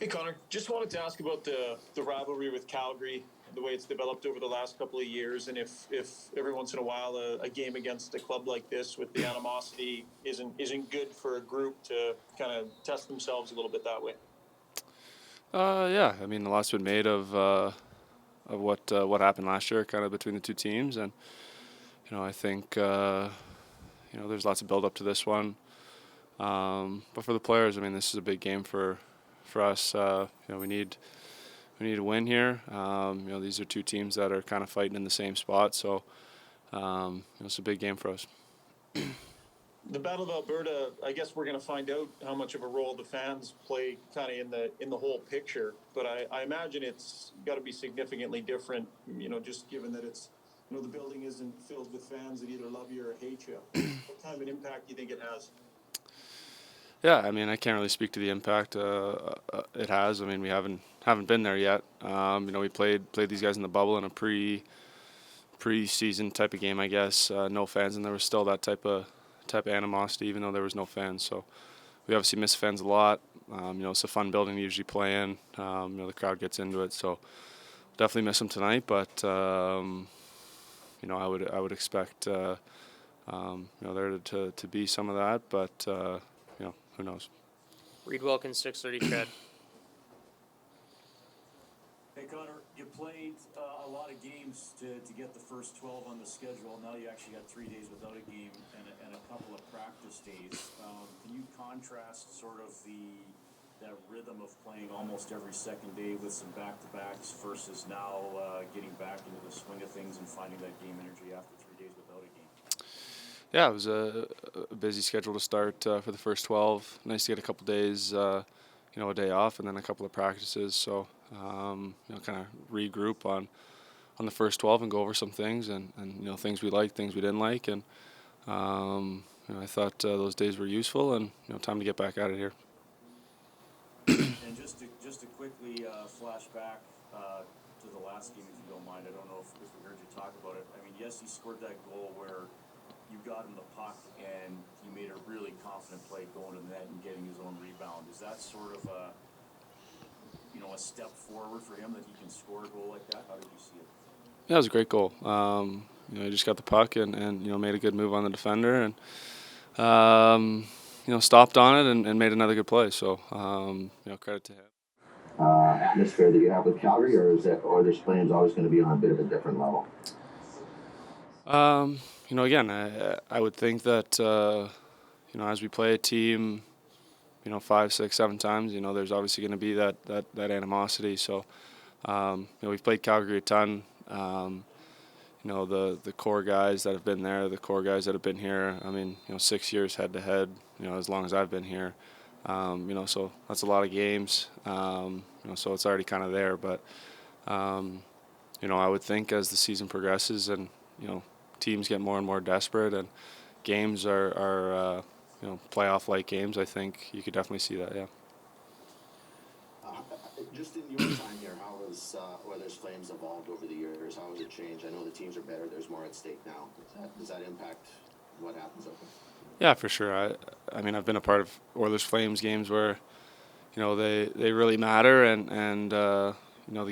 Hey, Connor. Just wanted to ask about the rivalry with Calgary, the way it's developed over the last couple of years, and if every once in a while a game against a club like this with the animosity isn't good for a group to kind of test themselves a little bit that way. Yeah, I mean, a lot's been made of what happened last year, kind of between the two teams, and I think there's lots of build up to this one. But for the players, I mean, this is a big game for us. We need to win here. These are two teams that are kind of fighting in the same spot, so it's a big game for us. The Battle of Alberta, I guess we're going to find out how much of a role the fans play kind of in the whole picture. But I imagine it's got to be significantly different, just given that it's, the building isn't filled with fans that either love you or hate you. What kind of an impact do you think it has? Yeah, I mean, I can't really speak to the impact it has. I mean, we haven't been there yet. We played these guys in the bubble in a pre-season type of game, I guess. No fans, and there was still that type of animosity, even though there was no fans. So we obviously miss fans a lot. It's a fun building to usually play in. The crowd gets into it, so definitely miss them tonight. But I would expect there to be some of that, but who knows? Reed Wilkins, 630 Chad. Hey, Connor, you played a lot of games to get the first 12 on the schedule. Now you actually got 3 days without a game and a couple of practice days. Can you contrast sort of that rhythm of playing almost every second day with some back-to-backs versus now getting back into the swing of things and finding that game energy after 3 days without a game? Yeah, it was a busy schedule to start for the first 12. Nice to get a couple days, a day off, and then a couple of practices. So, kind of regroup on the first 12 and go over some things and things we liked, things we didn't like, and I thought those days were useful, and time to get back at it here. And just to quickly flash back to the last game, if you don't mind. I don't know if we heard you talk about it. I mean, yes, he scored that goal where you got him the puck and he made a really confident play going to the net and getting his own rebound. Is that sort of a step forward for him that he can score a goal like that? How did you see it? Yeah, it was a great goal. He just got the puck and made a good move on the defender and stopped on it and made another good play. So credit to him. Atmosphere that you have with Calgary, or is that Oilers playing is always going to be on a bit of a different level? Again, I would think that as we play a team, 5, 6, 7 times, there's obviously going to be that animosity. So, we've played Calgary a ton. The core guys that have been there, the core guys that have been here. I mean, 6 years head to head. As long as I've been here. So that's a lot of games. So it's already kind of there. But I would think as the season progresses and teams get more and more desperate and games are playoff-like games, I think you could definitely see that, yeah. Just in your time here, how has Oilers Flames evolved over the years? How has it changed? I know the teams are better. There's more at stake now. Does that impact what happens up there? Yeah, for sure. I mean, I've been a part of Oilers Flames games where, they really matter and the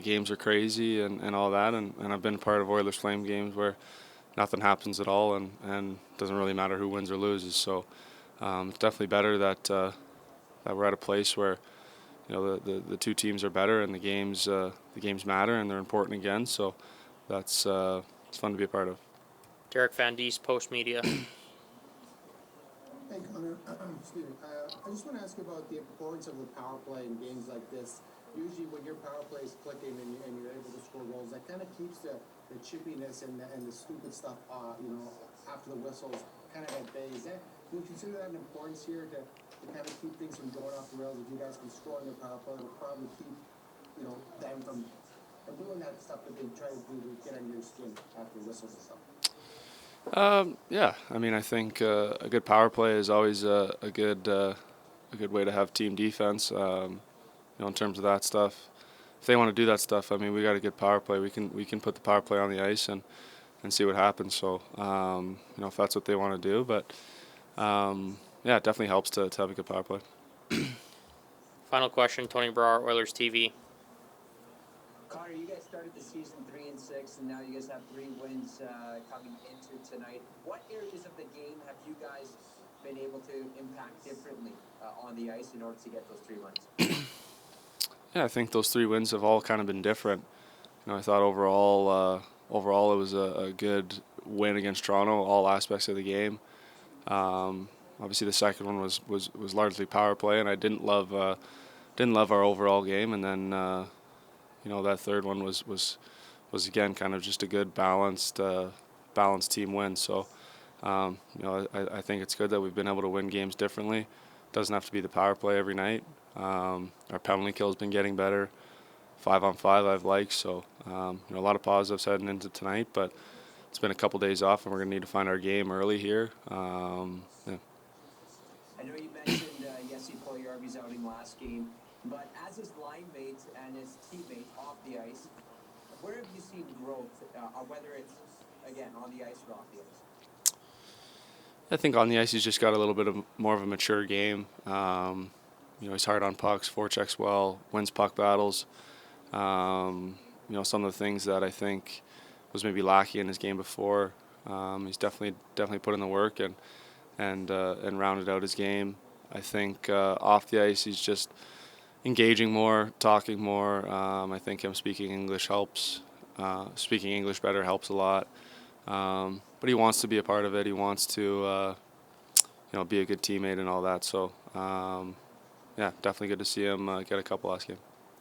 games are crazy and all that. And I've been a part of Oilers Flame games where nothing happens at all and it doesn't really matter who wins or loses. So it's definitely better that we're at a place where the two teams are better and the games matter and they're important again. So that's it's fun to be a part of. Derek Van Diest, Post Media. Hey, Connor. Excuse me. I just want to ask you about the importance of the power play in games like this. Usually when your power play is clicking and you're able to score goals, that kind of keeps the chippiness and the stupid stuff, after the whistles kind of at bay. Do you consider that an importance here to kind of keep things from going off the rails? If you guys can score on the power play, it will probably keep, them from doing that stuff that they try to do to get under your skin after whistles and stuff. Yeah, I mean, I think a good power play is always a good way to have team defense. In terms of that stuff, if they want to do that stuff, I mean, we got a good power play. We can put the power play on the ice and see what happens. So, if that's what they want to do, but yeah, it definitely helps to have a good power play. Final question, Tony Brouwer, Oilers TV. Connor, you guys started the season 3-6, and now you guys have 3 wins coming into tonight. What areas of the game have you guys been able to impact differently on the ice in order to get those 3 wins? Yeah, I think those 3 wins have all kind of been different. I thought overall it was a good win against Toronto, all aspects of the game. Obviously, the second one was largely power play, and I didn't love our overall game. And then that third one was again kind of just a good balanced team win. So I think it's good that we've been able to win games differently. It doesn't have to be the power play every night. Our penalty kill has been getting better. 5-on-5 I've liked, so a lot of positives heading into tonight, but it's been a couple days off and we're going to need to find our game early here. Yeah. I know you mentioned Jesse Puljujarvi's outing last game, but as his line mates and his teammates off the ice, where have you seen growth, whether it's, again, on the ice or off the ice? I think on the ice he's just got a little bit more of a mature game. He's hard on pucks, forechecks well, wins puck battles. Some of the things that I think was maybe lacking in his game before. He's definitely put in the work and rounded out his game. I think off the ice he's just engaging more, talking more. I think him speaking English helps. Speaking English better helps a lot. But he wants to be a part of it. He wants to be a good teammate and all that. So yeah, definitely good to see him get a couple last game.